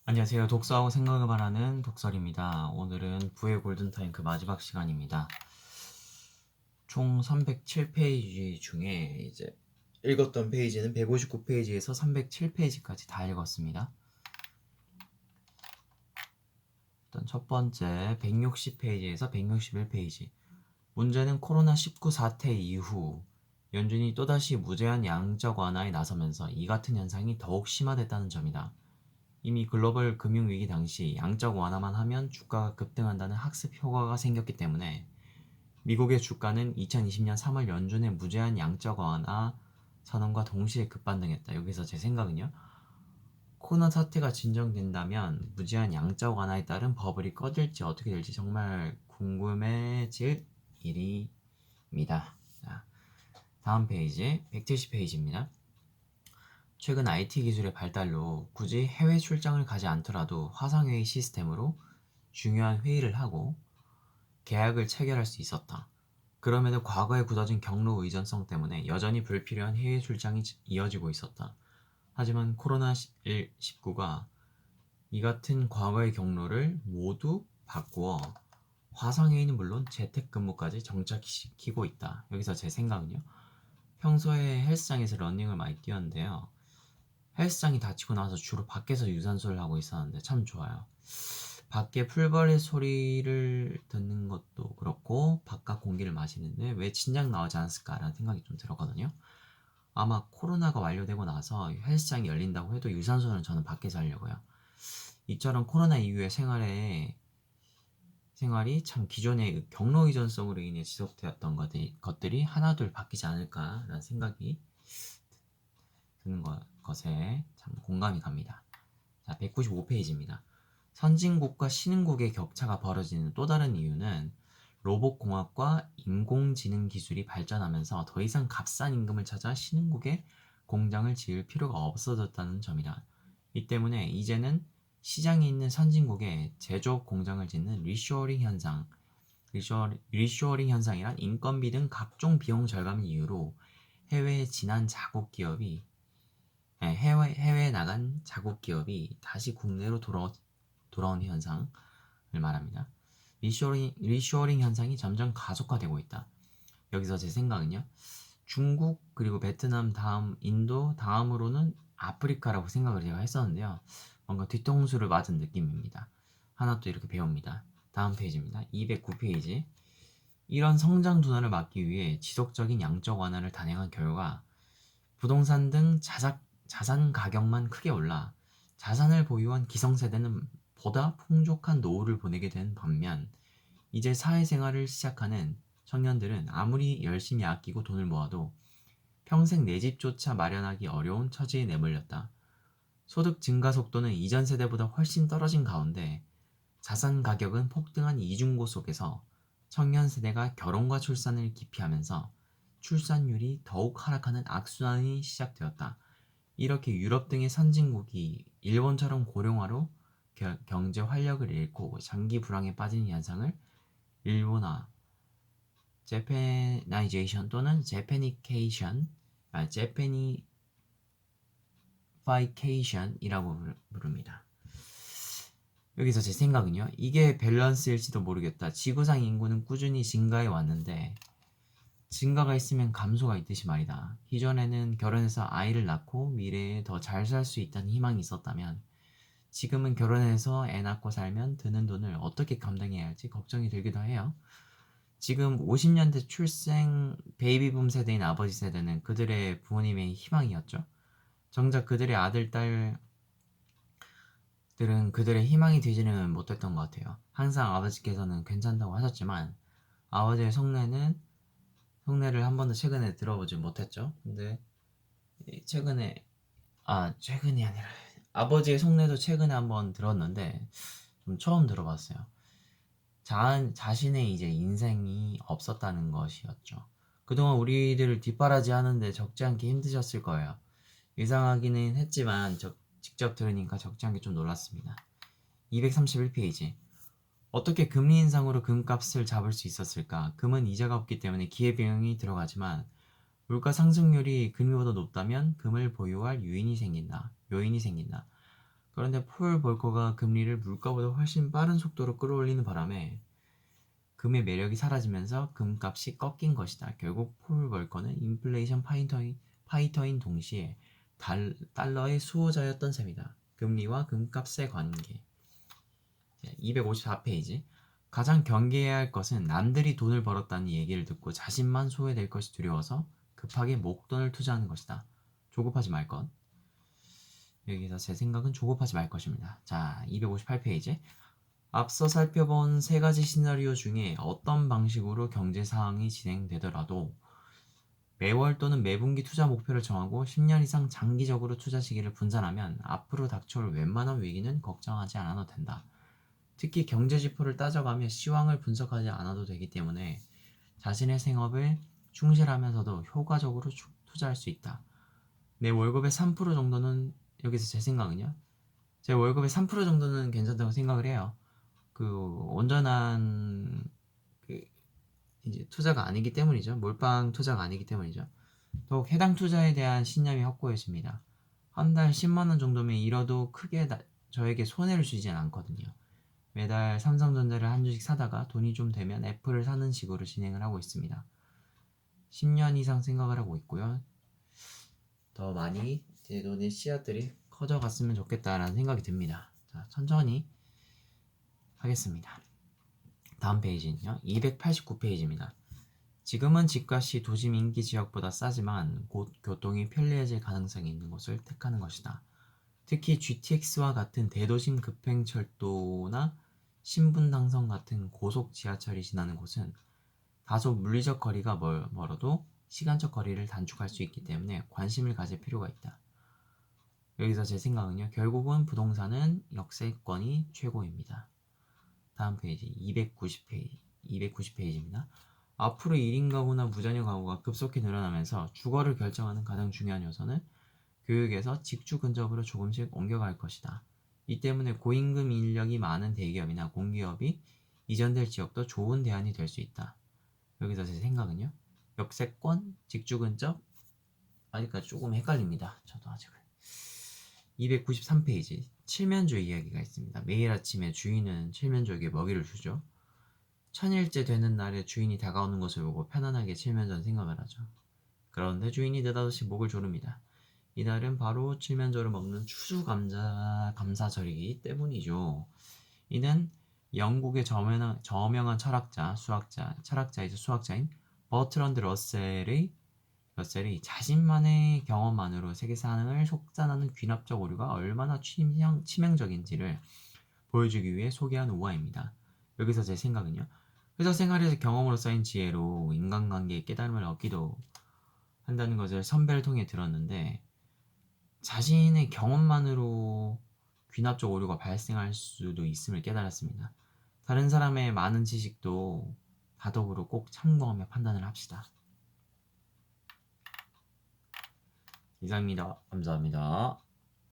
안녕하세요. 독서하고 생각을 말하는 독설입니다. 오늘은 부의 골든타임 그 마지막 시간입니다. 총 307페이지 중에 이제 읽었던 페이지는 159페이지에서 307페이지까지 다 읽었습니다. 일단 첫 번째 160페이지에서 161페이지. 문제는 코로나19 사태 이후 연준이 또다시 무제한 양적 완화에 나서면서 이 같은 현상이 더욱 심화됐다는 점이다. 이미 글로벌 금융위기 당시 양적 완화만 하면 주가가 급등한다는 학습 효과가 생겼기 때문에 미국의 주가는 2020년 3월 연준의 무제한 양적 완화 선언과 동시에 급반등했다. 여기서 제 생각은요. 코로나 사태가 진정된다면 무제한 양적 완화에 따른 버블이 꺼질지 어떻게 될지 정말 궁금해질 일입니다. 자, 다음 페이지 170페이지입니다. 최근 IT 기술의 발달로 굳이 해외 출장을 가지 않더라도 화상회의 시스템으로 중요한 회의를 하고 계약을 체결할 수 있었다. 그럼에도 과거에 굳어진 경로 의존성 때문에 여전히 불필요한 해외 출장이 이어지고 있었다. 하지만 코로나19가 이 같은 과거의 경로를 모두 바꾸어 화상회의는 물론 재택근무까지 정착시키고 있다. 여기서 제 생각은요. 평소에 헬스장에서 러닝을 많이 뛰었는데요. 헬스장이 닫히고 나서 주로 밖에서 유산소를 하고 있었는데 참 좋아요. 밖에 풀벌의 소리를 듣는 것도 그렇고 바깥 공기를 마시는데 왜 진작 나오지 않았을까라는 생각이 좀 들었거든요. 아마 코로나가 완료되고 나서 헬스장이 열린다고 해도 유산소는 저는 밖에서 하려고요. 이처럼 코로나 이후의 생활이 참 기존의 경로 의존성으로 인해 지속되었던 것들이 하나둘 바뀌지 않을까라는 생각이 드는 것에 참 공감이 갑니다. 자, 195페이지입니다. 선진국과 신흥국의 격차가 벌어지는 또 다른 이유는 로봇공학과 인공지능 기술이 발전하면서 더 이상 값싼 임금을 찾아 신흥국에 공장을 지을 필요가 없어졌다는 점이다. 이 때문에 이제는 시장에 있는 선진국에 제조업 공장을 짓는 리쇼어링 현상이란 인건비 등 각종 비용 절감 이유로 해외에 지난 자국 기업이 해외에 나간 자국 기업이 다시 국내로 돌아온 현상을 말합니다. 리쇼어링 현상이 점점 가속화되고 있다. 여기서 제 생각은요. 중국 그리고 베트남 다음 인도 다음으로는 아프리카라고 생각을 제가 했었는데요. 뭔가 뒤통수를 맞은 느낌입니다. 하나 또 이렇게 배웁니다. 다음 페이지입니다. 209페이지. 이런 성장 둔화를 막기 위해 지속적인 양적 완화를 단행한 결과 부동산 등 자산 가격만 크게 올라 자산을 보유한 기성세대는 보다 풍족한 노후를 보내게 된 반면 이제 사회생활을 시작하는 청년들은 아무리 열심히 아끼고 돈을 모아도 평생 내 집조차 마련하기 어려운 처지에 내몰렸다. 소득 증가 속도는 이전 세대보다 훨씬 떨어진 가운데 자산 가격은 폭등한 이중고 속에서 청년 세대가 결혼과 출산을 기피하면서 출산율이 더욱 하락하는 악순환이 시작되었다. 이렇게 유럽 등의 선진국이 일본처럼 고령화로 경제 활력을 잃고 장기 불황에 빠지는 현상을 일본화, 제페나이제이션 또는 제페니파이케이션이라고 부릅니다. 여기서 제 생각은요. 이게 밸런스일지도 모르겠다. 지구상 인구는 꾸준히 증가해 왔는데 증가가 있으면 감소가 있듯이 말이다. 기존에는 결혼해서 아이를 낳고 미래에 더 잘 살 수 있다는 희망이 있었다면 지금은 결혼해서 애 낳고 살면 드는 돈을 어떻게 감당해야 할지 걱정이 들기도 해요. 지금 50년대 출생 베이비붐 세대인 아버지 세대는 그들의 부모님의 희망이었죠. 정작 그들의 아들, 딸들은 그들의 희망이 되지는 못했던 것 같아요. 항상 아버지께서는 괜찮다고 하셨지만 아버지의 속내를 한 번도 최근에 들어보지 못했죠. 근데 최근이 아니라 아버지의 속내도 최근에 한번 들었는데 좀 처음 들어봤어요. 자신의 이제 인생이 없었다는 것이었죠. 그동안 우리들을 뒷바라지 하는데 적지 않게 힘드셨을 거예요. 이상하기는 했지만 직접 들으니까 적지 않게 좀 놀랐습니다. 231페이지. 어떻게 금리 인상으로 금값을 잡을 수 있었을까? 금은 이자가 없기 때문에 기회비용이 들어가지만 물가 상승률이 금리보다 높다면 금을 보유할 요인이 생긴다. 그런데 폴 볼커가 금리를 물가보다 훨씬 빠른 속도로 끌어올리는 바람에 금의 매력이 사라지면서 금값이 꺾인 것이다. 결국 폴 볼커는 인플레이션 파이터인 동시에 달러의 수호자였던 셈이다. 금리와 금값의 관계. 254페이지. 가장 경계해야 할 것은 남들이 돈을 벌었다는 얘기를 듣고 자신만 소외될 것이 두려워서 급하게 목돈을 투자하는 것이다. 조급하지 말 것. 여기서 제 생각은 조급하지 말 것입니다. 자, 258페이지. 앞서 살펴본 세 가지 시나리오 중에 어떤 방식으로 경제 상황이 진행되더라도 매월 또는 매분기 투자 목표를 정하고 10년 이상 장기적으로 투자 시기를 분산하면 앞으로 닥쳐올 웬만한 위기는 걱정하지 않아도 된다. 특히 경제 지표를 따져가며 시황을 분석하지 않아도 되기 때문에 자신의 생업을 충실하면서도 효과적으로 투자할 수 있다. 내 월급의 3% 정도는, 여기서 제 생각은요, 제 월급의 3% 정도는 괜찮다고 생각을 해요. 그 온전한 그 이제 투자가 아니기 때문이죠. 몰빵 투자가 아니기 때문이죠. 더욱 해당 투자에 대한 신념이 확고해집니다. 한 달 10만 원 정도면 잃어도 크게 저에게 손해를 주진 않거든요. 매달 삼성전자를 한 주씩 사다가 돈이 좀 되면 애플을 사는 식으로 진행을 하고 있습니다. 10년 이상 생각을 하고 있고요. 더 많이 제 돈의 씨앗들이 커져갔으면 좋겠다라는 생각이 듭니다. 자, 천천히 하겠습니다. 다음 페이지는요. 289페이지입니다. 지금은 집값이 도심 인기 지역보다 싸지만 곧 교통이 편리해질 가능성이 있는 곳을 택하는 것이다. 특히 GTX와 같은 대도심 급행철도나 신분당선 같은 고속 지하철이 지나는 곳은 다소 물리적 거리가 멀어도 시간적 거리를 단축할 수 있기 때문에 관심을 가질 필요가 있다. 여기서 제 생각은요. 결국은 부동산은 역세권이 최고입니다. 다음 페이지 290페이지입니다. 앞으로 1인 가구나 무자녀 가구가 급속히 늘어나면서 주거를 결정하는 가장 중요한 요소는 교육에서 직주 근접으로 조금씩 옮겨갈 것이다. 이 때문에 고임금 인력이 많은 대기업이나 공기업이 이전될 지역도 좋은 대안이 될 수 있다. 여기서 제 생각은요. 역세권, 직주 근접, 아직까지 조금 헷갈립니다. 저도 아직은. 293페이지 칠면조 이야기가 있습니다. 매일 아침에 주인은 칠면조에게 먹이를 주죠. 천일째 되는 날에 주인이 다가오는 것을 보고 편안하게 칠면조는 생각을 하죠. 그런데 주인이 느닷없이 목을 조릅니다. 이날은 바로 칠면조를 먹는 추수감사절이기 때문이죠. 이는 영국의 저명한 철학자이자 수학자인 버트런드 러셀이 자신만의 경험만으로 세계사상을 속단하는 귀납적 오류가 얼마나 치명적인지를 보여주기 위해 소개한 우화입니다. 여기서 제 생각은요. 회사 생활에서 경험으로 쌓인 지혜로 인간관계의 깨달음을 얻기도 한다는 것을 선배를 통해 들었는데 자신의 경험만으로 귀납적 오류가 발생할 수도 있음을 깨달았습니다. 다른 사람의 많은 지식도 다독으로 꼭 참고하며 판단을 합시다. 이상입니다. 감사합니다.